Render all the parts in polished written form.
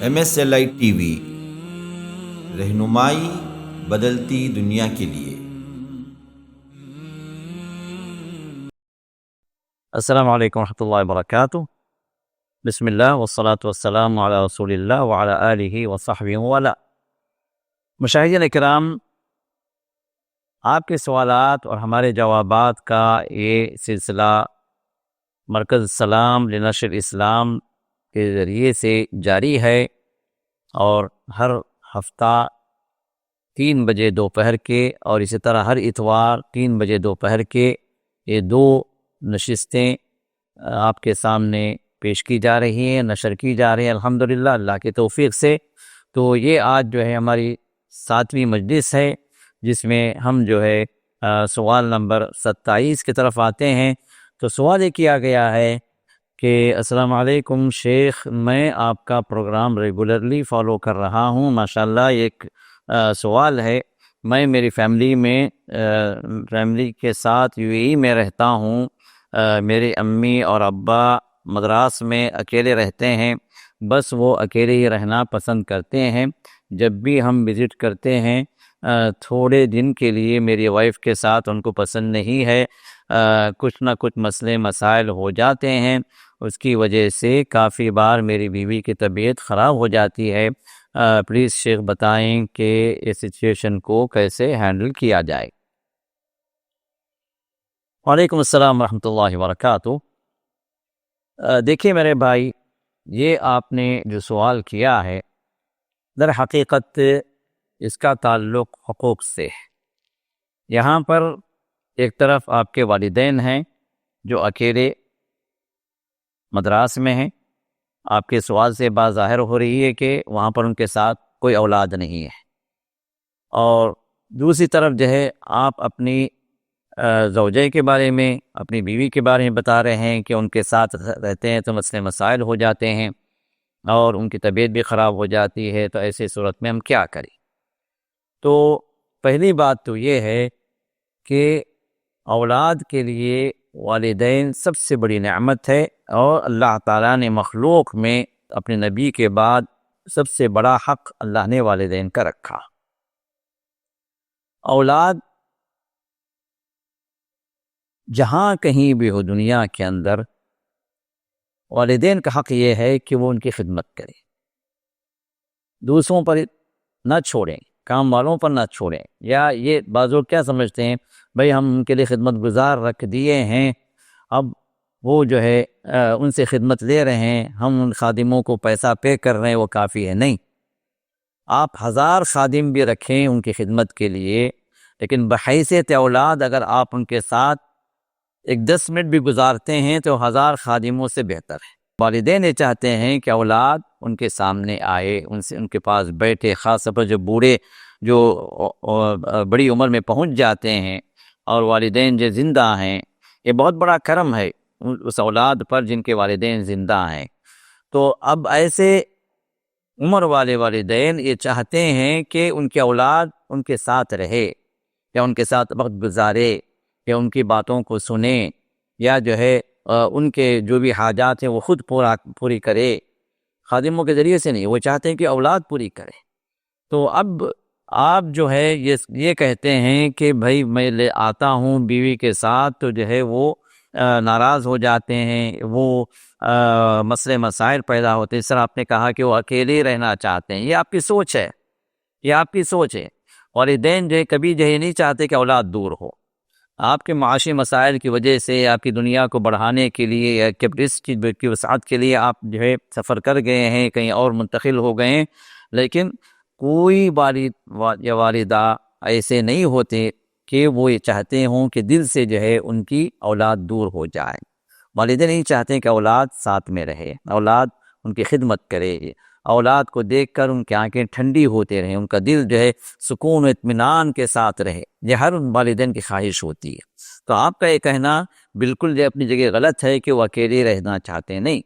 MSLI TV رہنمائی بدلتی دنیا کے لیے۔ السلام علیکم ورحمۃ اللہ وبرکاتہ۔ بسم اللہ والصلاة والسلام علی رسول اللہ وعلی آلہ وصحبہ وعلا۔ مشاہدین اکرام، آپ کے سوالات اور ہمارے جوابات کا یہ سلسلہ مرکز السلام لنشر اسلام کے ذریعے سے جاری ہے، اور ہر ہفتہ 3 بجے دوپہر کے اور اسی طرح ہر اتوار 3 بجے دوپہر کے یہ 2 نشستیں آپ کے سامنے پیش کی جا رہی ہیں، نشر کی جا رہی ہیں الحمدللہ اللہ کی توفیق سے۔ تو یہ آج جو ہے ہماری 7ویں مجلس ہے، جس میں ہم جو ہے سوال نمبر 27 کی طرف آتے ہیں۔ تو سوال یہ کیا گیا ہے کہ السلام علیکم شیخ، میں آپ کا پروگرام ریگولرلی فالو کر رہا ہوں ماشاءاللہ۔ ایک سوال ہے، میں میری فیملی کے ساتھ UAE میں رہتا ہوں۔ میرے امی اور ابا مدراس میں اکیلے رہتے ہیں، بس وہ اکیلے ہی رہنا پسند کرتے ہیں۔ جب بھی ہم وزٹ کرتے ہیں تھوڑے دن کے لیے میری وائف کے ساتھ ان کو پسند نہیں ہے، کچھ نہ کچھ مسئلے مسائل ہو جاتے ہیں، اس کی وجہ سے کافی بار میری بیوی کی طبیعت خراب ہو جاتی ہے۔ پلیز شیخ بتائیں کہ اس سچویشن کو کیسے ہینڈل کیا جائے۔ وعلیکم السلام ورحمۃ اللہ وبرکاتہ۔ دیکھیے میرے بھائی، یہ آپ نے جو سوال کیا ہے در حقیقت اس کا تعلق حقوق سے ہے۔ یہاں پر ایک طرف آپ کے والدین ہیں جو اکیلے مدراس میں ہیں۔ آپ کے سوال سے بات ظاہر ہو رہی ہے کہ وہاں پر ان کے ساتھ کوئی اولاد نہیں ہے، اور دوسری طرف جو ہے آپ اپنی زوجہ کے بارے میں، اپنی بیوی کے بارے میں بتا رہے ہیں کہ ان کے ساتھ رہتے ہیں تو مسئلے مسائل ہو جاتے ہیں اور ان کی طبیعت بھی خراب ہو جاتی ہے، تو ایسی صورت میں ہم کیا کریں؟ تو پہلی بات تو یہ ہے کہ اولاد کے لیے والدین سب سے بڑی نعمت ہے، اور اللہ تعالیٰ نے مخلوق میں اپنے نبی کے بعد سب سے بڑا حق اللہ نے والدین کا رکھا۔ اولاد جہاں کہیں بھی ہو دنیا کے اندر، والدین کا حق یہ ہے کہ وہ ان کی خدمت کریں، دوسروں پر نہ چھوڑیں، کام والوں پر نہ چھوڑیں۔ یا یہ بعض لوگ کیا سمجھتے ہیں، بھئی ہم ان کے لیے خدمت گزار رکھ دیے ہیں، اب وہ جو ہے ان سے خدمت لے رہے ہیں، ہم ان خادموں کو پیسہ پے کر رہے ہیں، وہ کافی ہے۔ نہیں، آپ 1000 خادم بھی رکھیں ان کی خدمت کے لیے، لیکن بحیثیت اولاد اگر آپ ان کے ساتھ 10 منٹ بھی گزارتے ہیں تو 1000 خادموں سے بہتر ہے۔ والدین یہ چاہتے ہیں کہ اولاد ان کے سامنے آئے، ان کے پاس بیٹھے، خاص طور پر جو بوڑھے جو بڑی عمر میں پہنچ جاتے ہیں اور والدین جو زندہ ہیں، یہ بہت بڑا کرم ہے اس اولاد پر جن کے والدین زندہ ہیں۔ تو اب ایسے عمر والے والدین یہ چاہتے ہیں کہ ان کی اولاد ان کے ساتھ رہے، یا ان کے ساتھ وقت گزارے، یا ان کی باتوں کو سنیں، یا جو ہے ان کے جو بھی حاجات ہیں وہ خود پوری کرے، خادموں کے ذریعے سے نہیں، وہ چاہتے ہیں کہ اولاد پوری کرے۔ تو اب آپ جو ہے یہ کہتے ہیں کہ بھائی میں لے آتا ہوں بیوی کے ساتھ، تو جو ہے وہ ناراض ہو جاتے ہیں، وہ مسئلے مسائل پیدا ہوتے ہیں۔ اس طرح آپ نے کہا کہ وہ اکیلے رہنا چاہتے ہیں، یہ آپ کی سوچ ہے، یہ آپ کی سوچ ہے۔ والدین جو ہے کبھی جو ہے نہیں چاہتے کہ اولاد دور ہو۔ آپ کے معاشی مسائل کی وجہ سے، آپ کی دنیا کو بڑھانے کے لیے، یا کیپٹس کی وسعت کے لیے آپ جو ہے سفر کر گئے ہیں، کہیں اور منتقل ہو گئے ہیں، لیکن کوئی والد یا والدہ ایسے نہیں ہوتے کہ وہ یہ چاہتے ہوں کہ دل سے جو ہے ان کی اولاد دور ہو جائے۔ والدین نہیں چاہتے کہ اولاد ساتھ میں رہے، اولاد ان کی خدمت کرے، اولاد کو دیکھ کر ان کی آنکھیں ٹھنڈی ہوتے رہیں، ان کا دل جو ہے سکون و اطمینان کے ساتھ رہے۔ یہ ہر والدین کی خواہش ہوتی ہے۔ تو آپ کا یہ کہنا بالکل جو اپنی جگہ غلط ہے کہ وہ اکیلے رہنا چاہتے ہیں، نہیں۔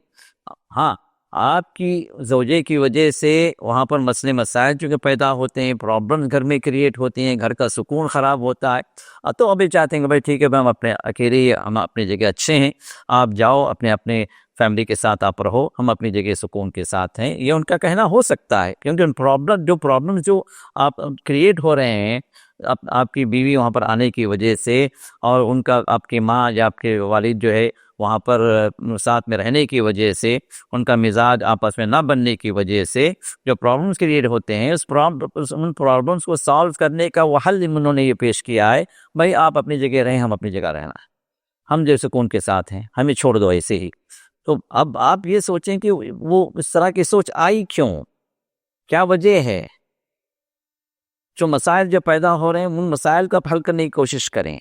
ہاں، آپ کی زوجے کی وجہ سے وہاں پر مسئلے مسائل چونکہ پیدا ہوتے ہیں، پرابلم گھر میں کریٹ ہوتی ہیں، گھر کا سکون خراب ہوتا ہے، تو ابھی چاہتے ہیں کہ بھائی ٹھیک ہے ہم اپنے اکیلے ہم اپنی جگہ اچھے ہیں، آپ جاؤ اپنے فیملی کے ساتھ آپ رہو، ہم اپنی جگہ سکون کے ساتھ ہیں، یہ ان کا کہنا ہو سکتا ہے، کیونکہ ان پرابلم جو آپ کریٹ ہو رہے ہیں آپ کی بیوی وہاں پر آنے کی وجہ سے، اور ان کا آپ کی ماں یا آپ کے والد جو ہے وہاں پر ساتھ میں رہنے کی وجہ سے، ان کا مزاج آپس میں نہ بننے کی وجہ سے جو پرابلمس کریٹ ہوتے ہیں، ان پرابلمس کو سالو کرنے کا وہ حل انہوں نے یہ پیش کیا ہے، بھائی آپ اپنی جگہ رہیں، ہم اپنی جگہ رہنا ہے، ہم جو سکون کے ساتھ ہیں، ہمیں چھوڑ دو ایسے ہی۔ تو اب آپ یہ سوچیں کہ وہ اس طرح کی سوچ آئی کیوں، کیا وجہ ہے؟ جو مسائل جو پیدا ہو رہے ہیں ان مسائل کا حل کرنے کی کوشش کریں،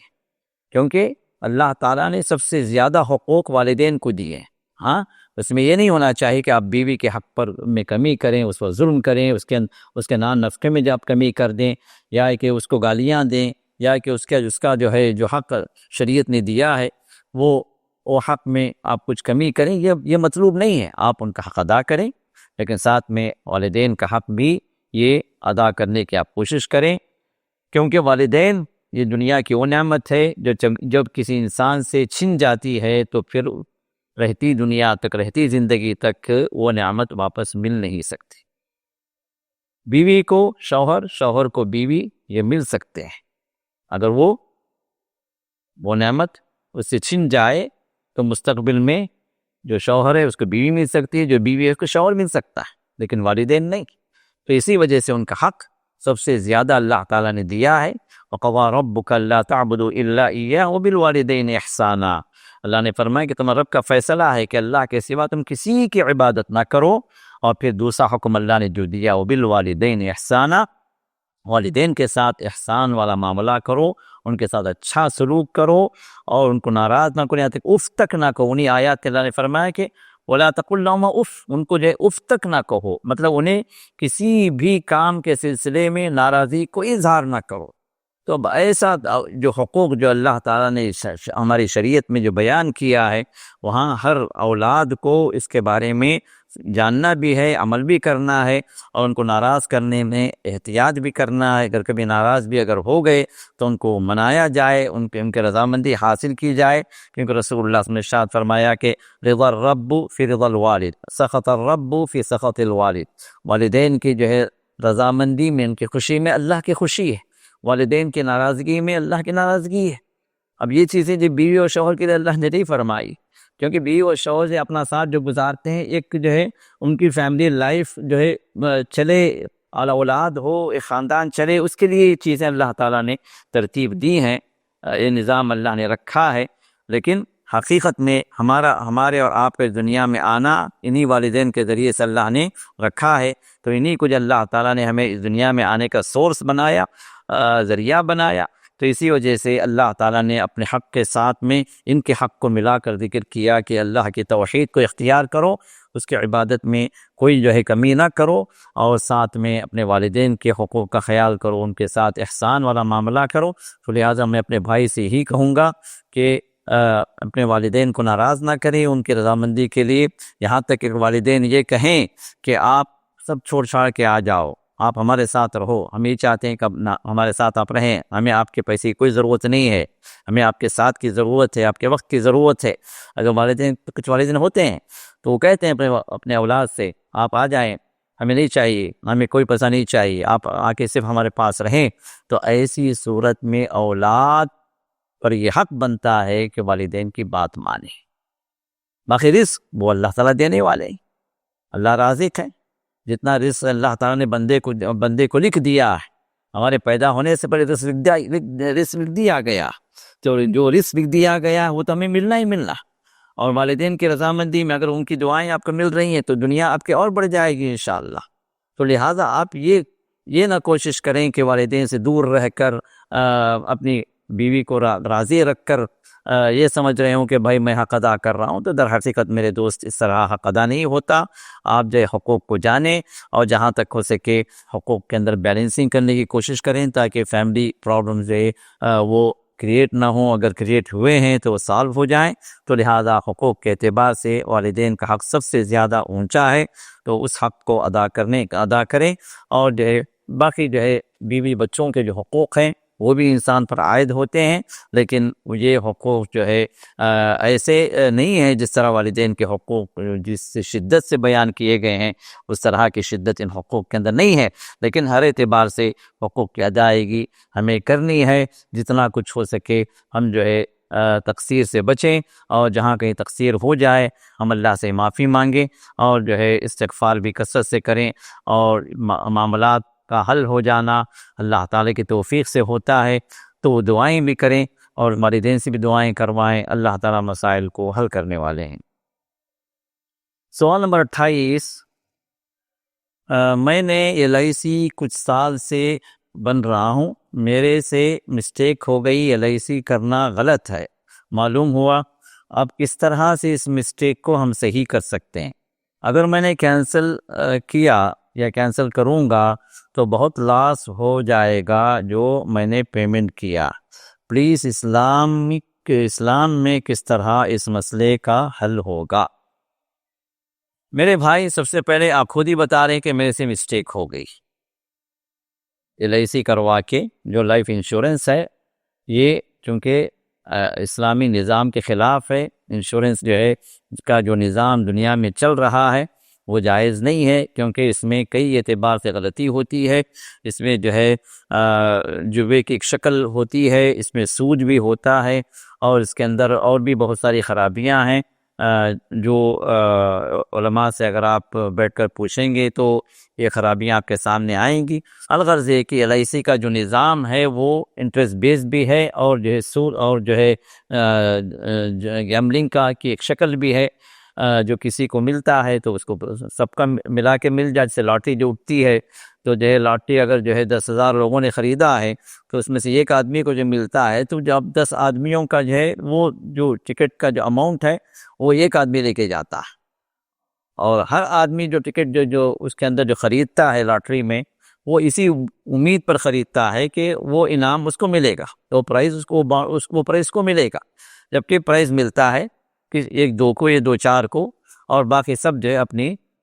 کیونکہ اللہ تعالیٰ نے سب سے زیادہ حقوق والدین کو دیے ہیں۔ ہاں، اس میں یہ نہیں ہونا چاہیے کہ آپ بیوی کے حق پر میں کمی کریں، اس پر ظلم کریں، اس کے نان نفقے میں جب کمی کر دیں، یا کہ اس کو گالیاں دیں، یا کہ اس کا جو ہے جو حق شریعت نے دیا ہے وہ حق میں آپ کچھ کمی کریں، یہ مطلوب نہیں ہے۔ آپ ان کا حق ادا کریں، لیکن ساتھ میں والدین کا حق بھی یہ ادا کرنے کی آپ کوشش کریں، کیونکہ والدین یہ دنیا کی وہ نعمت ہے جب کسی انسان سے چھن جاتی ہے تو پھر رہتی دنیا تک، رہتی زندگی تک وہ نعمت واپس مل نہیں سکتی۔ بیوی کو شوہر، شوہر کو بیوی یہ مل سکتے ہیں، اگر وہ نعمت اس سے چھن جائے تو مستقبل میں جو شوہر ہے اس کو بیوی مل سکتی ہے، جو بیوی ہے اس کو شوہر مل سکتا ہے، لیکن والدین نہیں۔ تو اسی وجہ سے ان کا حق سب سے زیادہ اللہ تعالیٰ نے دیا ہے۔ وَقَضَىٰ رَبُّكَ أَلَّا تَعْبُدُوا إِلَّا إِيَّاهُ وَبِالْوَالِدَيْنِ إِحْسَانًا۔ اللہ نے فرمایا کہ تمہارا رب کا فیصلہ ہے کہ اللہ کے سوا تم کسی کی عبادت نہ کرو، اور پھر دوسرا حکم اللہ نے جو دیا وَبِالْوَالِدَيْنِ إِحْسَانًا، والدین کے ساتھ احسان والا معاملہ کرو، ان کے ساتھ اچھا سلوک کرو، اور ان کو ناراض نہ کرو، یہاں تک اف تک نہ کہو۔ انہیں آیات کے اللہ نے فرمایا کہ وَلَا تَقُلْ لَهُمَا اف، ان کو جو ہے اف تک نہ کہو، مطلب انہیں کسی بھی کام کے سلسلے میں ناراضی کو اظہار نہ کرو۔ تو اب ایسا جو حقوق جو اللہ تعالیٰ نے ہماری شریعت میں جو بیان کیا ہے، وہاں ہر اولاد کو اس کے بارے میں جاننا بھی ہے، عمل بھی کرنا ہے، اور ان کو ناراض کرنے میں احتیاط بھی کرنا ہے۔ اگر کبھی ناراض بھی اگر ہو گئے تو ان کو منایا جائے، ان کے رضامندی حاصل کی جائے، کیونکہ رسول اللہ صلی اللہ علیہ وسلم نے ارشاد فرمایا کہ رضا الرب فی رضا الوالد، سخط الرب فی سخط الوالد۔ والدین کی جو ہے رضامندی میں، ان کی خوشی میں اللہ کی خوشی ہے، والدین کی ناراضگی میں اللہ کی ناراضگی ہے۔ اب یہ چیزیں جو بیوی اور شوہر کے لیے اللہ نے نہیں فرمائی، کیونکہ بیوی اور شوہر سے اپنا ساتھ جو گزارتے ہیں، ایک جو ہے ان کی فیملی لائف جو ہے چلے، اولاد ہو، ایک خاندان چلے، اس کے لیے یہ چیزیں اللہ تعالیٰ نے ترتیب دی ہیں، یہ نظام اللہ نے رکھا ہے۔ لیکن حقیقت میں ہمارے اور آپ کے دنیا میں آنا انہی والدین کے ذریعے سے اللہ نے رکھا ہے، تو انہی کو جو اللہ تعالیٰ نے ہمیں اس دنیا میں آنے کا سورس بنایا، ذریعہ بنایا، تو اسی وجہ سے اللہ تعالیٰ نے اپنے حق کے ساتھ میں ان کے حق کو ملا کر ذکر کیا کہ اللہ کی توحید کو اختیار کرو، اس کی عبادت میں کوئی جو ہے کمی نہ کرو، اور ساتھ میں اپنے والدین کے حقوق کا خیال کرو، ان کے ساتھ احسان والا معاملہ کرو۔ تو لہٰذا میں اپنے بھائی سے ہی کہوں گا کہ اپنے والدین کو ناراض نہ کریں ان کی رضامندی کے لیے، یہاں تک کہ والدین یہ کہیں کہ آپ سب چھوڑ چھاڑ کے آ جاؤ، آپ ہمارے ساتھ رہو، ہم یہ چاہتے ہیں کہ ہمارے ساتھ آپ رہیں، ہمیں آپ کے پیسے کی کوئی ضرورت نہیں ہے، ہمیں آپ کے ساتھ کی ضرورت ہے، آپ کے وقت کی ضرورت ہے۔ اگر کچھ والدین ہوتے ہیں تو وہ کہتے ہیں اپنے اولاد سے آپ آ جائیں، ہمیں نہیں چاہیے، ہمیں کوئی پیسہ نہیں چاہیے، آپ آ کے صرف ہمارے پاس رہیں، تو ایسی صورت میں اولاد پر یہ حق بنتا ہے کہ والدین کی بات مانے۔ باقی رزق وہ اللہ تعالیٰ دینے والے ہیں، اللہ رازق ہے، جتنا رزق اللہ تعالیٰ نے بندے کو لکھ دیا ہے، ہمارے پیدا ہونے سے پہلے رزق لکھ دیا گیا، تو جو رزق لکھ دیا گیا وہ تو ہمیں ملنا ہی ملنا، اور والدین کی رضامندی میں اگر ان کی دعائیں آپ کو مل رہی ہیں تو دنیا آپ کے اور بڑھ جائے گی انشاءاللہ۔ تو لہٰذا آپ یہ نہ کوشش کریں کہ والدین سے دور رہ کر اپنی بیوی کو راضی رکھ کر یہ سمجھ رہے ہوں کہ بھائی میں حق ادا کر رہا ہوں، تو در حقیقت میرے دوست اس طرح حق ادا نہیں ہوتا۔ آپ جو حقوق کو جانیں، اور جہاں تک ہو سکے حقوق کے اندر بیلنسنگ کرنے کی کوشش کریں، تاکہ فیملی پرابلم جو ہے وہ کریٹ نہ ہوں، اگر کریٹ ہوئے ہیں تو وہ سالو ہو جائیں. تو لہٰذا حقوق کے اعتبار سے والدین کا حق سب سے زیادہ اونچا ہے، تو اس حق کو ادا کریں. اور جو ہے باقی جو ہے بیوی بچوں کے جو حقوق ہیں وہ بھی انسان پر عائد ہوتے ہیں، لیکن یہ حقوق جو ہے ایسے نہیں ہیں جس طرح والدین کے حقوق جس شدت سے بیان کیے گئے ہیں، اس طرح کی شدت ان حقوق کے اندر نہیں ہے. لیکن ہر اعتبار سے حقوق کی ادائیگی ہمیں کرنی ہے. جتنا کچھ ہو سکے ہم جو ہے تقصیر سے بچیں، اور جہاں کہیں تقصیر ہو جائے ہم اللہ سے معافی مانگیں، اور جو ہے استغفار بھی کثرت سے کریں. اور معاملات کا حل ہو جانا اللہ تعالی کی توفیق سے ہوتا ہے، تو دعائیں بھی کریں اور والدین سے بھی دعائیں کروائیں. اللہ تعالیٰ مسائل کو حل کرنے والے ہیں. سوال نمبر 28، میں نے LIC کچھ سال سے بن رہا ہوں، میرے سے مسٹیک ہو گئی، LIC کرنا غلط ہے معلوم ہوا، اب کس طرح سے اس مسٹیک کو ہم صحیح کر سکتے ہیں؟ اگر میں نے کینسل کیا یا کینسل کروں گا تو بہت لاس ہو جائے گا جو میں نے پیمنٹ کیا. پلیز اسلام میں کس طرح اس مسئلے کا حل ہوگا؟ میرے بھائی، سب سے پہلے آپ خود ہی بتا رہے ہیں کہ میرے سے مسٹیک ہو گئی. LIC کروا کے جو لائف انشورنس ہے یہ چونکہ اسلامی نظام کے خلاف ہے. انشورنس جو ہے اس کا جو نظام دنیا میں چل رہا ہے وہ جائز نہیں ہے، کیونکہ اس میں کئی اعتبار سے غلطی ہوتی ہے. اس میں جو ہے جوے کی ایک شکل ہوتی ہے، اس میں سود بھی ہوتا ہے، اور اس کے اندر اور بھی بہت ساری خرابیاں ہیں جو علماء سے اگر آپ بیٹھ کر پوچھیں گے تو یہ خرابیاں آپ کے سامنے آئیں گی. الغرض یہ کہ LIC کا جو نظام ہے وہ انٹرسٹ بیس بھی ہے، اور جو ہے سود اور جو ہے گیمبلنگ کا کی ایک شکل بھی ہے. جو کسی کو ملتا ہے تو اس کو سب کا ملا کے مل جائے. جیسے لاٹری جو اٹھتی ہے تو جو ہے لاٹری اگر جو ہے 10,000 لوگوں نے خریدا ہے تو اس میں سے ایک آدمی کو جو ملتا ہے، تو جب 10 آدمیوں کا جو ہے وہ جو ٹکٹ کا جو اماؤنٹ ہے وہ ایک آدمی لے کے جاتا ہے. اور ہر آدمی جو ٹکٹ جو اس کے اندر جو خریدتا ہے لاٹری میں، وہ اسی امید پر خریدتا ہے کہ وہ انعام اس کو ملے گا، تو پرائز وہ پرائز کو ملے گا. جبکہ پرائز ملتا ہے کہ ایک دو کو یا دو چار کو، اور باقی سب جو ہے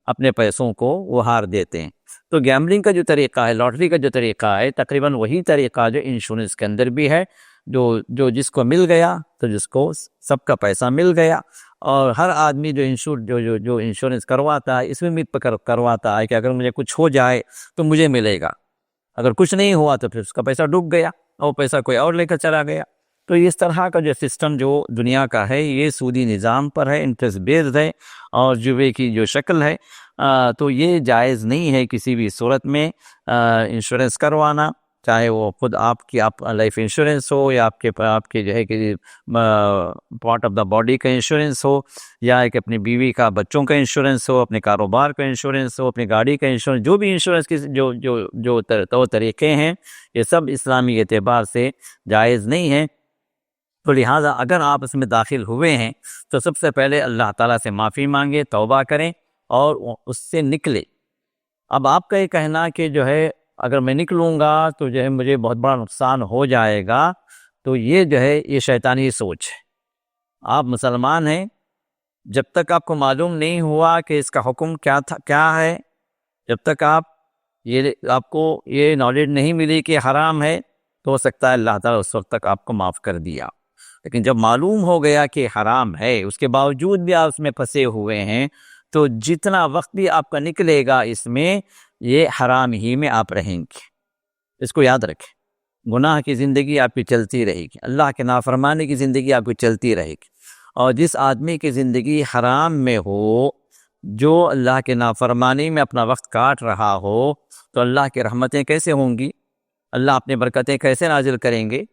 اپنے پیسوں کو وہ ہار دیتے ہیں. تو گیمبلنگ کا جو طریقہ ہے، لاٹری کا جو طریقہ ہے، تقریباً وہی طریقہ جو انشورنس کے اندر بھی ہے. جو جس کو مل گیا تو جس کو سب کا پیسہ مل گیا. اور ہر آدمی جو انشورنس کرواتا ہے اس میں امید پر کرواتا ہے کہ اگر مجھے کچھ ہو جائے تو مجھے ملے گا، اگر کچھ نہیں ہوا تو پھر اس کا پیسہ ڈوب گیا اور وہ پیسہ کوئی اور لے کر چلا گیا. تو اس طرح کا جو سسٹم جو دنیا کا ہے یہ سودی نظام پر ہے، انٹرسٹ بیسڈ ہے، اور جوے کی جو شکل ہے. تو یہ جائز نہیں ہے کسی بھی صورت میں انشورنس کروانا، چاہے وہ خود آپ لائف انشورنس ہو، یا آپ کے جو ہے کہ پارٹ آف دا باڈی کا انشورنس ہو، یا ایک اپنی بیوی کا بچوں کا انشورنس ہو، اپنے کاروبار کا انشورنس ہو، اپنی گاڑی کا انشورنس. جو بھی انشورنس کی جو طریقے ہیں یہ سب اسلامی اعتبار سے جائز نہیں ہیں. تو لہٰذا اگر آپ اس میں داخل ہوئے ہیں تو سب سے پہلے اللہ تعالیٰ سے معافی مانگے، توبہ کریں اور اس سے نکلے. اب آپ کا یہ کہنا کہ جو ہے اگر میں نکلوں گا تو جو ہے مجھے بہت بڑا نقصان ہو جائے گا، تو یہ جو ہے یہ شیطانی سوچ ہے. آپ مسلمان ہیں، جب تک آپ کو معلوم نہیں ہوا کہ اس کا حکم کیا ہے، جب تک آپ کو یہ نالج نہیں ملی کہ حرام ہے، تو ہو سکتا ہے اللہ تعالیٰ اس وقت تک آپ کو معاف کر دیا. لیکن جب معلوم ہو گیا کہ حرام ہے، اس کے باوجود بھی آپ اس میں پھنسے ہوئے ہیں، تو جتنا وقت بھی آپ کا نکلے گا اس میں یہ حرام ہی میں آپ رہیں گے. اس کو یاد رکھیں. گناہ کی زندگی آپ کی چلتی رہے گی، اللہ کے نافرمانی کی زندگی آپ کی چلتی رہے گی. اور جس آدمی کی زندگی حرام میں ہو، جو اللہ کے نافرمانی میں اپنا وقت کاٹ رہا ہو، تو اللہ کی رحمتیں کیسے ہوں گی، اللہ اپنی برکتیں کیسے نازل کریں گے؟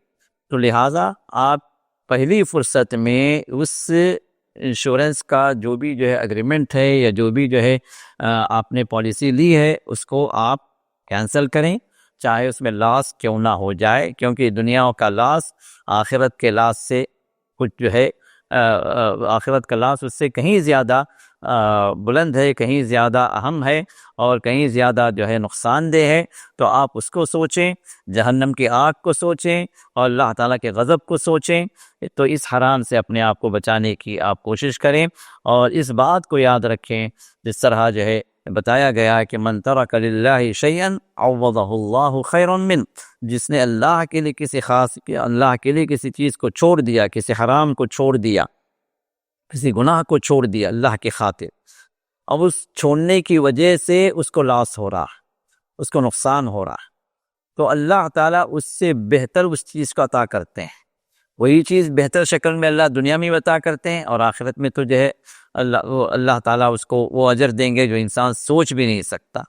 تو لہٰذا آپ پہلی فرصت میں اس انشورنس کا جو بھی جو ہے اگریمنٹ ہے، یا جو بھی جو ہے آپ نے پالیسی لی ہے، اس کو آپ کینسل کریں، چاہے اس میں لاس کیوں نہ ہو جائے. کیونکہ دنیا کا لاس آخرت کے لاس سے کچھ جو ہے آخرت کا لاس اس سے کہیں زیادہ بلند ہے، کہیں زیادہ اہم ہے اور کہیں زیادہ جو ہے نقصان دہ ہے، تو آپ اس کو سوچیں، جہنم کی آگ کو سوچیں اور اللہ تعالیٰ کے غضب کو سوچیں۔ تو اس حرام سے اپنے آپ کو بچانے کی آپ کوشش کریں، اور اس بات کو یاد رکھیں جس طرح جو ہے بتایا گیا کہ من ترک للہ شیئا عوضہ اللہ خیرا من، جس نے اللہ کے لیے کسی چیز کو چھوڑ دیا، کسی حرام کو چھوڑ دیا، کسی گناہ کو چھوڑ دیا اللہ کی خاطر، اب اس چھوڑنے کی وجہ سے اس کو لاس ہو رہا، اس کو نقصان ہو رہا، تو اللہ تعالیٰ اس سے بہتر اس چیز کو عطا کرتے ہیں۔ وہی چیز بہتر شکل میں اللہ دنیا میں عطا کرتے ہیں، اور آخرت میں تو جو ہے اللہ تعالیٰ اس کو وہ اجر دیں گے جو انسان سوچ بھی نہیں سکتا۔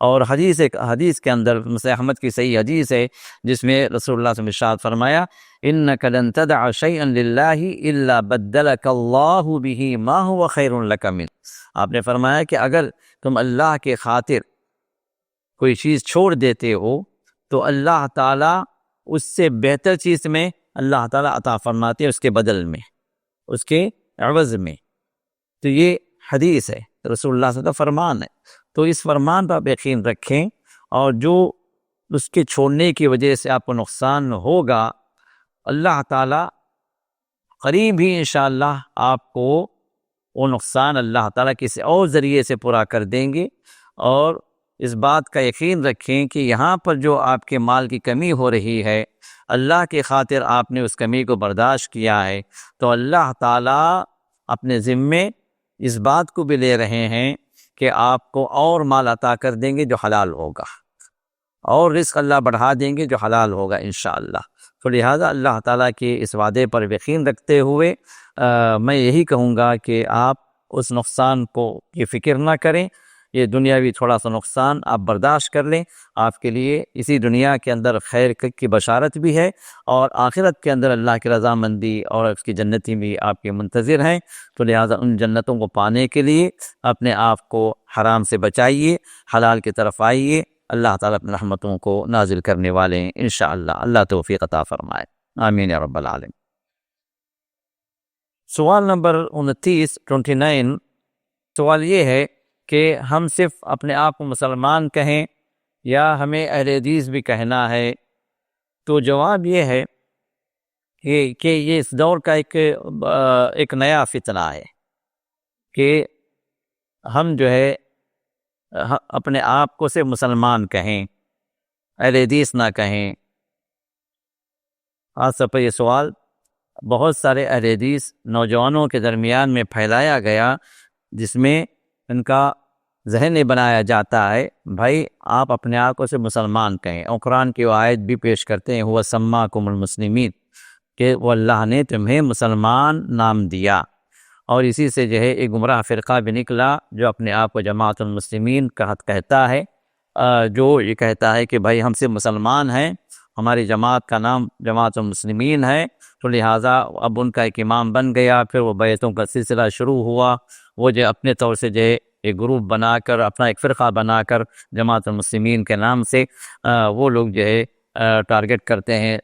اور حدیث کے اندر مسلم احمد کی صحیح حدیث ہے جس میں رسول اللہ صلی اللہ علیہ وسلم ارشاد فرمایا انک لن تدع شیئا للہ الا بدلک اللہ بہ ما هو خیر لک منہ۔ آپ نے فرمایا کہ اگر تم اللہ کے خاطر کوئی چیز چھوڑ دیتے ہو تو اللہ تعالیٰ اس سے بہتر چیز میں اللہ تعالیٰ عطا فرماتے ہیں، اس کے بدل میں، اس کے عوض میں۔ تو یہ حدیث ہے، رسول اللہ صلی اللہ علیہ وسلم کا فرمان ہے، تو اس فرمان پر آپ یقین رکھیں، اور جو اس کے چھوڑنے کی وجہ سے آپ کو نقصان ہوگا، اللہ تعالیٰ قریب ہی انشاءاللہ آپ کو وہ نقصان اللہ تعالیٰ کسی اور ذریعے سے پورا کر دیں گے۔ اور اس بات کا یقین رکھیں کہ یہاں پر جو آپ کے مال کی کمی ہو رہی ہے، اللہ کی خاطر آپ نے اس کمی کو برداشت کیا ہے، تو اللہ تعالیٰ اپنے ذمے اس بات کو بھی لے رہے ہیں کہ آپ کو اور مال عطا کر دیں گے جو حلال ہوگا، اور رزق اللہ بڑھا دیں گے جو حلال ہوگا انشاءاللہ۔ تو لہٰذا اللہ تعالیٰ کے اس وعدے پر یقین رکھتے ہوئے میں یہی کہوں گا کہ آپ اس نقصان کو کی فکر نہ کریں، یہ دنیاوی تھوڑا سا نقصان آپ برداشت کر لیں، آپ کے لیے اسی دنیا کے اندر خیر کی بشارت بھی ہے، اور آخرت کے اندر اللہ کی رضامندی اور اس کی جنتی بھی آپ کے منتظر ہیں۔ تو لہٰذا ان جنتوں کو پانے کے لیے اپنے آپ کو حرام سے بچائیے، حلال کی طرف آئیے، اللہ تعالیٰ اپنے رحمتوں کو نازل کرنے والے ہیں انشاءاللہ۔ اللہ توفیق عطا فرمائے، آمین یا رب العالمین۔ سوال نمبر 29 سوال یہ ہے کہ ہم صرف اپنے آپ کو مسلمان کہیں یا ہمیں اہل حدیث بھی کہنا ہے؟ تو جواب یہ ہے کہ یہ اس دور کا ایک نیا فتنہ ہے کہ ہم جو ہے اپنے آپ کو صرف مسلمان کہیں، اہل حدیث نہ کہیں۔ خاص طور پر یہ سوال بہت سارے اہل حدیث نوجوانوں کے درمیان میں پھیلایا گیا، جس میں ان کا ذہن بنایا جاتا ہے بھائی آپ اپنے آپ کو صرف مسلمان کہیں، اور قرآن کی وہ آیت بھی پیش کرتے ہیں هو سماکم المسلمین، کہ وہ اللہ نے تمہیں مسلمان نام دیا۔ اور اسی سے جو ہے ایک گمراہ فرقہ بھی نکلا جو اپنے آپ کو جماعت المسلمین کہتا ہے، جو یہ کہتا ہے کہ بھائی ہم صرف مسلمان ہیں، ہماری جماعت کا نام جماعت المسلمین ہے، تو لہٰذا اب ان کا ایک امام بن گیا، پھر وہ بیعتوں کا سلسلہ شروع ہوا، وہ جو اپنے طور سے جو ہے ایک گروپ بنا کر، اپنا ایک فرقہ بنا کر جماعت المسلمین کے نام سے وہ لوگ جو ہے ٹارگٹ کرتے ہیں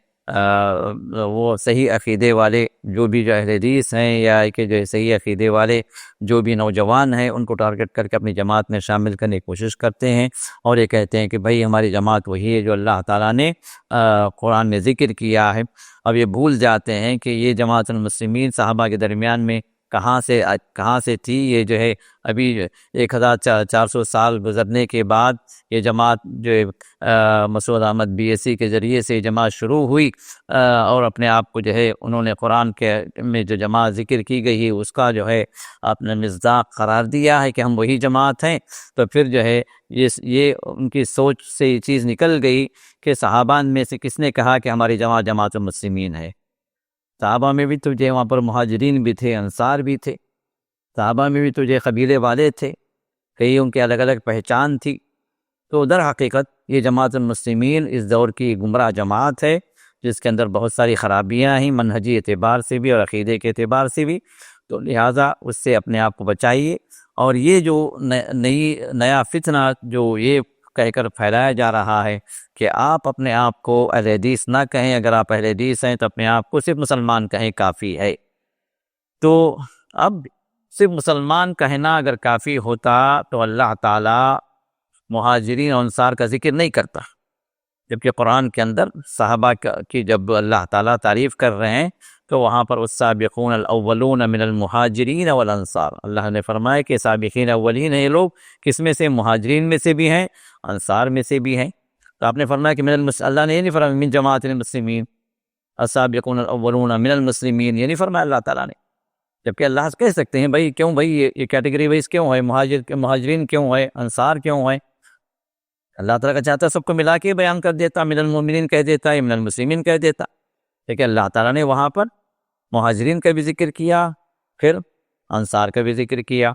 وہ صحیح عقیدے والے جو بھی جو اہل حدیث ہیں، یا کہ جو صحیح عقیدے والے جو بھی نوجوان ہیں، ان کو ٹارگٹ کر کے اپنی جماعت میں شامل کرنے کی کوشش کرتے ہیں، اور یہ کہتے ہیں کہ بھائی ہماری جماعت وہی ہے جو اللہ تعالیٰ نے قرآن میں ذکر کیا ہے۔ اب یہ بھول جاتے ہیں کہ یہ جماعت المسلمین صحابہ کے درمیان میں کہاں سے تھی، یہ جو ہے ابھی 1400 سال گزرنے کے بعد یہ جماعت جو مسعود احمد BSc کے ذریعے سے جماعت شروع ہوئی، اور اپنے آپ کو جو ہے انہوں نے قرآن کے میں جو جماعت ذکر کی گئی ہے اس کا جو ہے اپنا مصداق قرار دیا ہے کہ ہم وہی جماعت ہیں۔ تو پھر جو ہے یہ ان کی سوچ سے یہ چیز نکل گئی کہ صحابان میں سے کس نے کہا کہ ہماری جماعت جماعت المسلمین ہے؟ صحابہ میں بھی تو جو وہاں پر مہاجرین بھی تھے، انصار بھی تھے، صحابہ میں بھی تو جو قبیلے والے تھے، کئی ان کے الگ الگ پہچان تھی۔ تو در حقیقت یہ جماعت المسلمین اس دور کی گمراہ جماعت ہے جس کے اندر بہت ساری خرابیاں ہیں، منہجی اعتبار سے بھی اور عقیدے کے اعتبار سے بھی۔ تو لہٰذا اس سے اپنے آپ کو بچائیے، اور یہ جو نیا فتنہ جو یہ کہہ کر پھیلایا جا رہا ہے کہ آپ اپنے آپ کو اہل حدیث نہ کہیں، اگر آپ اہل حدیث ہیں تو اپنے آپ کو صرف مسلمان کہیں کافی ہے۔ تو اب صرف مسلمان کہنا اگر کافی ہوتا تو اللہ تعالیٰ مہاجرین اور انصار کا ذکر نہیں کرتا، جبکہ قرآن کے اندر صحابہ کی جب اللہ تعالیٰ تعریف کر رہے ہیں تو وہاں پر السابقون الاولون من المہاجرین والانصار، اللہ نے فرمایا کہ سابقین اولین ہیں یہ لوگ، کس میں سے؟ مہاجرین میں سے بھی ہیں، انصار میں سے بھی ہیں۔ تو آپ نے فرمایا کہ اللہ نے یہ نہیں فرمایا من جماعت المسلمین، السابقون الاولون من المسلمین، یہ نہیں فرمایا اللہ تعالیٰ نے، جبکہ اللہ کہہ سکتے ہیں بھائی کیوں بھائی یہ کیٹیگری وائز کیوں ہے، مہاجرین کیوں ہے، انصار کیوں ہے؟ اللہ تعالیٰ کا چاہتا سب کو ملا کے بیان کر دیتا، من المؤمنین کہہ دیتا ہے، من المسلمین کہہ دیتا، لیکن اللہ تعالیٰ نے وہاں پر مہاجرین کا بھی ذکر کیا، پھر انصار کا بھی ذکر کیا۔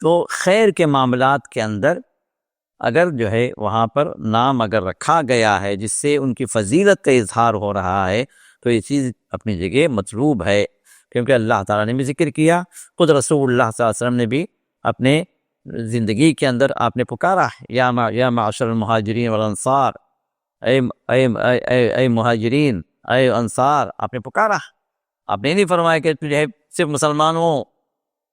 تو خیر کے معاملات کے اندر اگر جو ہے وہاں پر نام اگر رکھا گیا ہے جس سے ان کی فضیلت کا اظہار ہو رہا ہے تو یہ چیز اپنی جگہ مطلوب ہے، کیونکہ اللہ تعالیٰ نے بھی ذکر کیا، خود رسول اللہ صلی اللہ علیہ وسلم نے بھی اپنے زندگی کے اندر آپ نے پکارا ہے یا معاشر المہاجرین والانصار، اے مہاجرین اے انصار، آپ نے پکارا، آپ نے نہیں فرمایا کہ تجھے صرف مسلمانوں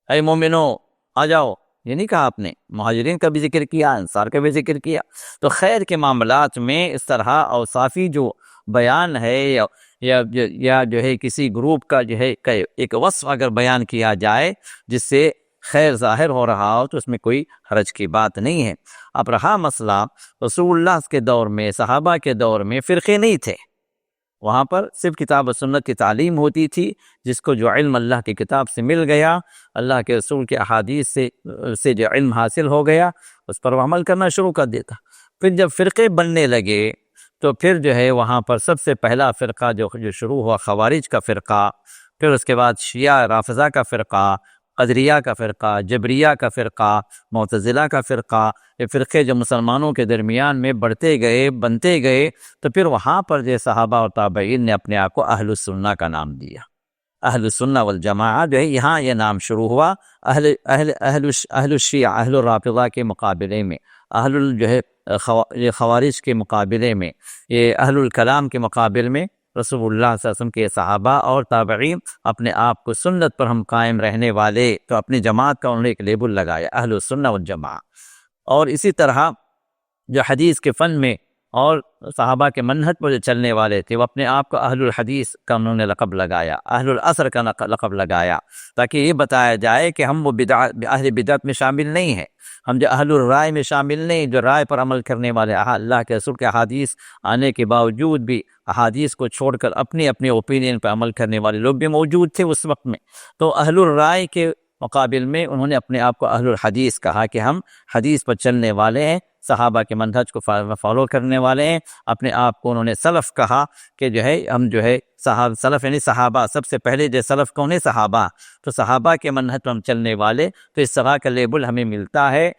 اے مومنوں آ جاؤ، یہ نہیں کہا آپ نے، مہاجرین کا بھی ذکر کیا، انصار کا بھی ذکر کیا۔ تو خیر کے معاملات میں اس طرح اوصافی جو بیان ہے یا جو ہے کسی گروپ کا جو ہے ایک وصف اگر بیان کیا جائے جس سے خیر ظاہر ہو رہا ہو تو اس میں کوئی حرج کی بات نہیں ہے۔ اب رہا مسئلہ رسول اللہ کے دور میں، صحابہ کے دور میں فرقے نہیں تھے، وہاں پر صرف کتاب و سنت کی تعلیم ہوتی تھی، جس کو جو علم اللہ کی کتاب سے مل گیا، اللہ کے رسول کے احادیث سے جو علم حاصل ہو گیا اس پر وہ عمل کرنا شروع کر دیتا۔ پھر جب فرقے بننے لگے تو پھر جو ہے وہاں پر سب سے پہلا فرقہ جو شروع ہوا خوارج کا فرقہ، پھر اس کے بعد شیعہ رافضہ کا فرقہ، قدریہ کا فرقہ، جبریہ کا فرقہ، معتزلہ کا فرقہ، یہ فرقے جو مسلمانوں کے درمیان میں بڑھتے گئے، بنتے گئے، تو پھر وہاں پر جو صحابہ اور تابعین نے اپنے آپ کو اہل السنہ کا نام دیا، اہل السنہ والجماعہ جو ہے یہاں یہ نام شروع ہوا، اہل الشیعہ، اہل الرافضہ کے مقابلے میں، جو ہے خوارج کے مقابلے میں، یہ اہل الکلام کے مقابل میں رسول اللہ صلی اللہ علیہ وسلم کے صحابہ اور تابعین اپنے آپ کو سنت پر ہم قائم رہنے والے، تو اپنی جماعت کا انہوں نے ایک لیبل لگایا اہل السنہ والجماعہ۔ اور اسی طرح جو حدیث کے فن میں اور صحابہ کے منہج پر جو چلنے والے تھے وہ اپنے آپ کو اہل الحدیث کا انہوں نے لقب لگایا، اہل العصر کا لقب لگایا، تاکہ یہ بتایا جائے کہ ہم وہ اہل بدعت میں شامل نہیں ہیں، ہم جو اہل الرائے میں شامل نہیں، جو رائے پر عمل کرنے والے، اللہ کے رسول کے احادیث آنے کے باوجود بھی احادیث کو چھوڑ کر اپنے اوپینین پر عمل کرنے والے لوگ بھی موجود تھے اس وقت میں۔ تو اہل الرائے کے مقابل میں انہوں نے اپنے آپ کو اہل الحدیث کہا کہ ہم حدیث پر چلنے والے ہیں، صحابہ کے منہج کو فالو کرنے والے ہیں۔ اپنے آپ کو انہوں نے سلف کہا کہ جو ہے ہم جو ہے سلف یعنی صحابہ، سب سے پہلے جو سلف کون ہے؟ صحابہ، تو صحابہ کے منہج پر ہم چلنے والے، تو اس طرح کا لیبل ہمیں ملتا ہے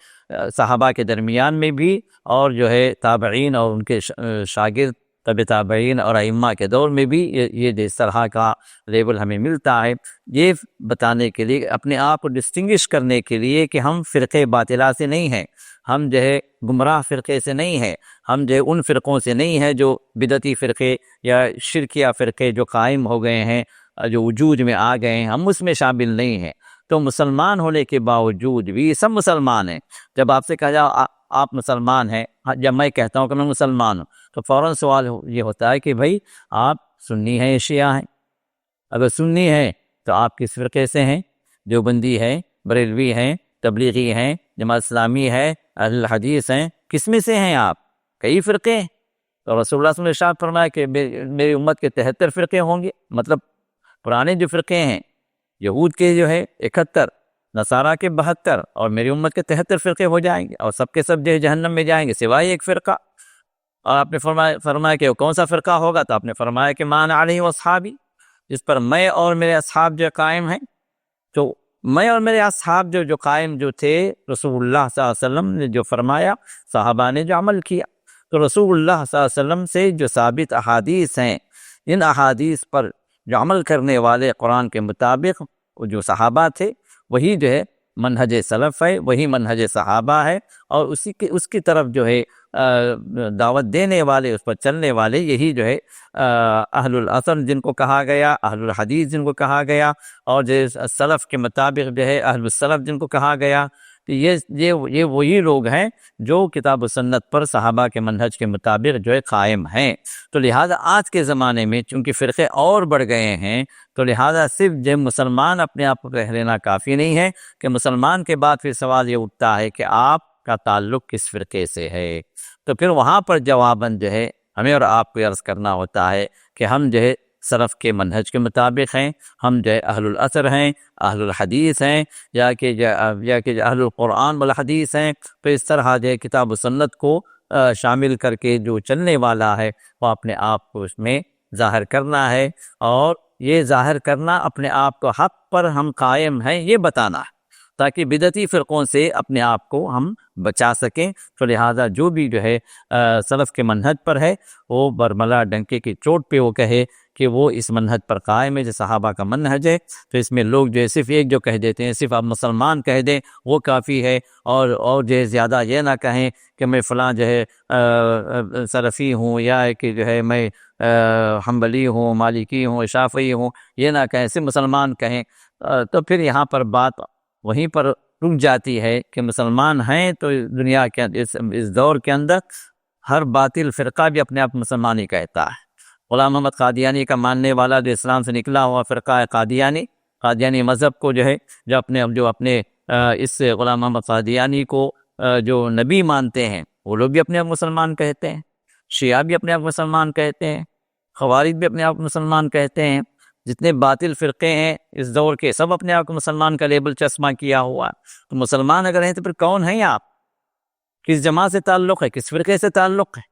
صحابہ کے درمیان میں بھی، اور جو ہے تابعین اور ان کے شاگرد طب تابعین اور ائمہ کے دور میں بھی یہ اس طرح کا لیبل ہمیں ملتا ہے، یہ بتانے کے لیے، اپنے آپ کو ڈسٹنگش کرنے کے لیے کہ ہم فرقے باطلہ سے نہیں ہیں، ہم جو ہے گمراہ فرقے سے نہیں ہیں، ہم جو ہے ان فرقوں سے نہیں ہیں جو بدعتی فرقے یا شرکیہ فرقے جو قائم ہو گئے ہیں، جو وجود میں آ گئے ہیں، ہم اس میں شامل نہیں ہیں۔ تو مسلمان ہونے کے باوجود بھی سب مسلمان ہیں۔ جب آپ سے کہا جائے آپ مسلمان ہیں، جب میں کہتا ہوں کہ میں مسلمان ہوں تو فوراً سوال یہ ہوتا ہے کہ بھائی آپ سنی ہیں یا شیعہ ہیں؟ اگر سنی ہیں تو آپ کس فرقے سے ہیں؟ دیوبندی ہیں، بریلوی ہیں، تبلیغی ہیں، جماعت اسلامی ہے، اہل الحدیث ہیں، کس میں سے ہیں آپ؟ کئی فرقے ہیں۔ تو رسول اللہ صلی اللہ علیہ وسلم نے ارشاد فرمایا کہ میری امت کے 73 فرقے ہوں گے، مطلب پرانے جو فرقے ہیں، یہود کے جو ہے 71، نصارہ کے 72، اور میری امت کے 73 فرقے ہو جائیں گے، اور سب کے سب جو ہے جہنم میں جائیں گے سوائے ایک فرقہ۔ اور آپ نے فرمایا کہ وہ کون سا فرقہ ہوگا؟ تو آپ نے فرمایا کہ مان علیہ واصحابی، جس پر میں اور میرے اصحاب جو قائم ہیں۔ تو میں اور میرے اصحاب جو قائم جو تھے، رسول اللہ صلی اللہ علیہ وسلم نے جو فرمایا، صحابہ نے جو عمل کیا، تو رسول اللہ صلی اللہ علیہ وسلم سے جو ثابت احادیث ہیں، ان احادیث پر جو عمل کرنے والے قرآن کے مطابق وہ جو صحابہ تھے، وہی جو ہے منہج سلف ہے، وہی منہج صحابہ ہے، اور اس کی طرف جو ہے دعوت دینے والے، اس پر چلنے والے، یہی جو ہے اہل الاثر جن کو کہا گیا، اہل الحدیث جن کو کہا گیا، اور جو سلف کے مطابق جو ہے اہل السلف جن کو کہا گیا، تو یہ وہی لوگ ہیں جو کتاب و سنت پر صحابہ کے منہج کے مطابق جو ہے قائم ہیں۔ تو لہٰذا آج کے زمانے میں چونکہ فرقے اور بڑھ گئے ہیں، تو لہٰذا صرف جو مسلمان اپنے آپ کو کہہ لینا کافی نہیں ہے، کہ مسلمان کے بعد پھر سوال یہ اٹھتا ہے کہ آپ کا تعلق کس فرقے سے ہے۔ تو پھر وہاں پر جواباً جو ہے ہمیں اور آپ کو عرض کرنا ہوتا ہے کہ ہم جو ہے سلف کے منہج کے مطابق ہیں، ہم جو ہے اہل الاثر ہیں، اہل الحدیث ہیں، یا کہ اہل القرآن والحدیث ہیں۔ تو اس طرح جو ہے کتاب و سنت کو شامل کر کے جو چلنے والا ہے وہ اپنے آپ کو اس میں ظاہر کرنا ہے، اور یہ ظاہر کرنا اپنے آپ کو حق پر ہم قائم ہیں یہ بتانا ہے، تاکہ بدعتی فرقوں سے اپنے آپ کو ہم بچا سکیں۔ تو لہٰذا جو بھی جو ہے سلف کے منہج پر ہے، وہ برملا ڈنکے کی چوٹ پہ وہ کہے کہ وہ اس منہج پر قائم ہے جو صحابہ کا منہج ہے۔ تو اس میں لوگ جو ہے صرف ایک جو کہہ دیتے ہیں، صرف آپ مسلمان کہہ دیں وہ کافی ہے، اور جو ہے زیادہ یہ نہ کہیں کہ میں فلاں جو ہے سلفی ہوں، یا کہ جو ہے میں حنبلی ہوں، مالکی ہوں، شافعی ہوں، یہ نہ کہیں، صرف مسلمان کہیں۔ تو پھر یہاں پر بات وہیں پر رک جاتی ہے کہ مسلمان ہیں تو دنیا کے اس دور کے اندر ہر باطل فرقہ بھی اپنے آپ مسلمان ہی کہتا ہے۔ غلام محمد قادیانی کا ماننے والا جو اسلام سے نکلا ہوا فرقہ قادیانی مذہب کو جو ہے جو اپنے اس غلام محمد قادیانی کو جو نبی مانتے ہیں، وہ لوگ بھی اپنے آپ مسلمان کہتے ہیں، شیعہ بھی اپنے آپ مسلمان کہتے ہیں، خوارج بھی اپنے آپ مسلمان کہتے ہیں، جتنے باطل فرقے ہیں اس دور کے سب اپنے آپ کو مسلمان کا لیبل چسپاں کیا ہوا۔ تو مسلمان اگر ہیں تو پھر کون ہیں آپ؟ کس جماعت سے تعلق ہے، کس فرقے سے تعلق ہے؟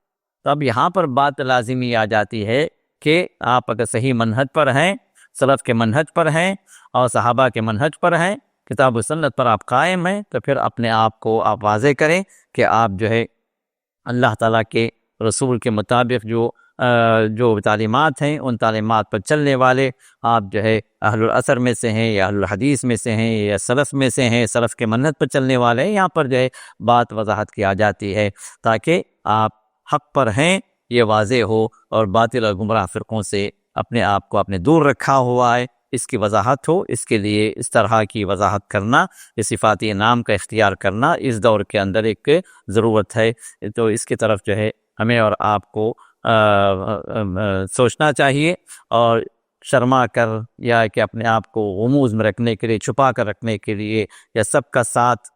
تو اب یہاں پر بات لازمی آ جاتی ہے کہ آپ اگر صحیح منہج پر ہیں، سلف کے منہج پر ہیں اور صحابہ کے منہج پر ہیں، کتاب و سنت پر آپ قائم ہیں، تو پھر اپنے آپ کو آپ واضح کریں کہ آپ جو ہے اللہ تعالیٰ کے رسول کے مطابق جو تعلیمات ہیں ان تعلیمات پر چلنے والے، آپ جو ہے اہل الاثر میں سے ہیں یا اہل الحدیث میں سے ہیں یا سلف میں سے ہیں، سلف کے منہج پر چلنے والے ہیں۔ یہاں پر جو ہے بات وضاحت کی آ جاتی ہے تاکہ آپ حق پر ہیں یہ واضح ہو، اور باطل اور گمراہ فرقوں سے اپنے آپ کو اپنے دور رکھا ہوا ہے اس کی وضاحت ہو۔ اس کے لیے اس طرح کی وضاحت کرنا، اس صفاتی نام کا اختیار کرنا اس دور کے اندر ایک ضرورت ہے۔ تو اس کی طرف جو ہے ہمیں اور آپ کو سوچنا چاہیے، اور شرما کر یا کہ اپنے آپ کو غموض میں رکھنے کے لیے، چھپا کر رکھنے کے لیے، یا سب کا ساتھ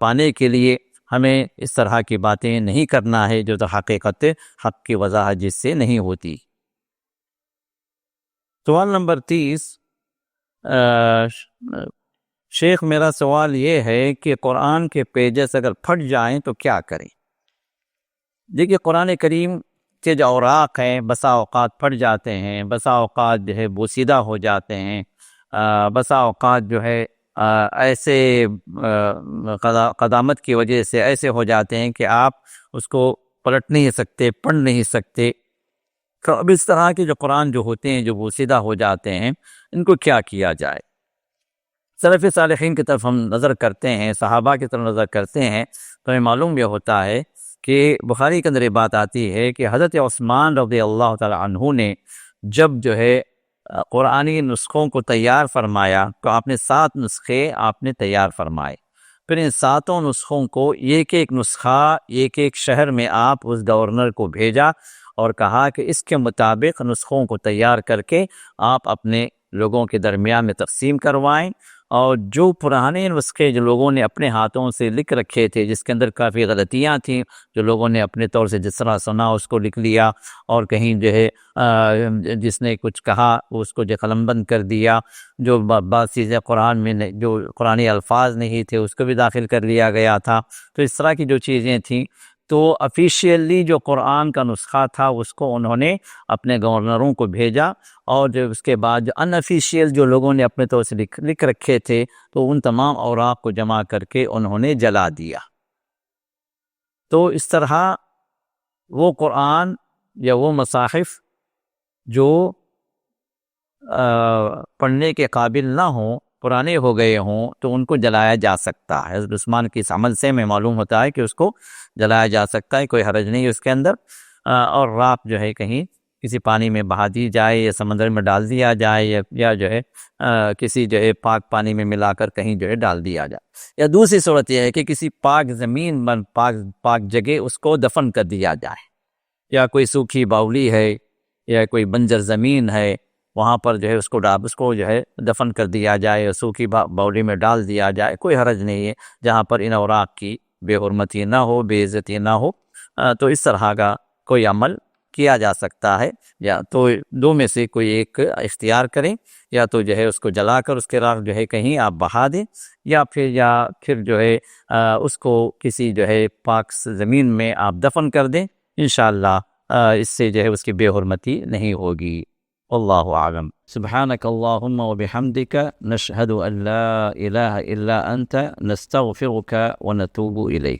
پانے کے لیے ہمیں اس طرح کی باتیں نہیں کرنا ہے جو در حقیقت حق کی وضاحت جس سے نہیں ہوتی۔ سوال نمبر 30، شیخ میرا سوال یہ ہے کہ قرآن کے پیجز اگر پھٹ جائیں تو کیا کریں؟ دیکھیے قرآن کریم کے جو اوراق ہیں بسا اوقات پھٹ جاتے ہیں، بسا اوقات جو ہے بوسیدہ ہو جاتے ہیں، بسا اوقات جو ہے ایسے قدامت کی وجہ سے ایسے ہو جاتے ہیں کہ آپ اس کو پلٹ نہیں سکتے، پڑھ نہیں سکتے۔ اب اس طرح کے جو قرآن جو ہوتے ہیں جو بوسیدہ ہو جاتے ہیں، ان کو کیا کیا جائے؟ سلف صالحین کی طرف ہم نظر کرتے ہیں، صحابہ کی طرف نظر کرتے ہیں، تو ہمیں معلوم یہ ہوتا ہے کہ بخاری کے اندر یہ بات آتی ہے کہ حضرت عثمان رضی اللہ تعالی عنہ نے جب جو ہے قرآنی نسخوں کو تیار فرمایا تو آپ نے 7 نسخے آپ نے تیار فرمائے۔ پھر ان 7 نسخوں کو ایک ایک نسخہ ایک ایک شہر میں آپ اس گورنر کو بھیجا اور کہا کہ اس کے مطابق نسخوں کو تیار کر کے آپ اپنے لوگوں کے درمیان میں تقسیم کروائیں، اور جو پرانے نسخے جو لوگوں نے اپنے ہاتھوں سے لکھ رکھے تھے جس کے اندر کافی غلطیاں تھیں، جو لوگوں نے اپنے طور سے جس طرح سنا اس کو لکھ لیا، اور کہیں جو ہے جس نے کچھ کہا اس کو جو قلم بند کر دیا، جو بعض چیزیں قرآن میں جو قرآنی الفاظ نہیں تھے اس کو بھی داخل کر لیا گیا تھا۔ تو اس طرح کی جو چیزیں تھیں، تو افیشیلی جو قرآن کا نسخہ تھا اس کو انہوں نے اپنے گورنروں کو بھیجا، اور جو اس کے بعد جو ان افیشیل جو لوگوں نے اپنے طور سے لکھ رکھے تھے تو ان تمام اوراق کو جمع کر کے انہوں نے جلا دیا۔ تو اس طرح وہ قرآن یا وہ مصاحف جو پڑھنے کے قابل نہ ہوں پرانے ہو گئے ہوں تو ان کو جلایا جا سکتا ہے. حضرت عثمان کی اس عمل سے میں معلوم ہوتا ہے کہ اس کو جلایا جا سکتا ہے، کوئی حرج نہیں اس کے اندر. اور راکھ جو ہے کہیں کسی پانی میں بہا دی جائے یا سمندر میں ڈال دیا جائے یا جو ہے کسی جو ہے پاک پانی میں ملا کر کہیں جو ہے ڈال دیا جائے. یا دوسری صورت یہ ہے کہ کسی پاک زمین پر پاک جگہ اس کو دفن کر دیا جائے، یا کوئی سوکھی باولی ہے یا کوئی بنجر زمین ہے وہاں پر جو ہے اس کو جو ہے دفن کر دیا جائے یا سوکھی باولی میں ڈال دیا جائے، کوئی حرج نہیں ہے جہاں پر ان اوراق کی بے حرمتی نہ ہو، بے عزتی نہ ہو. تو اس طرح کا کوئی عمل کیا جا سکتا ہے. یا تو دو میں سے کوئی ایک اختیار کریں، یا تو جو ہے اس کو جلا کر اس کے راکھ جو ہے کہیں آپ بہا دیں، یا پھر جو ہے اس کو کسی جو ہے پاک زمین میں آپ دفن کر دیں. انشاءاللہ اس سے جو ہے اس کی بے حرمتی نہیں ہوگی. واللہ اعلم. سبحانک اللہم و بحمدک نشہد ان لا الہ الا انت نستغفرک و نتوب الیک.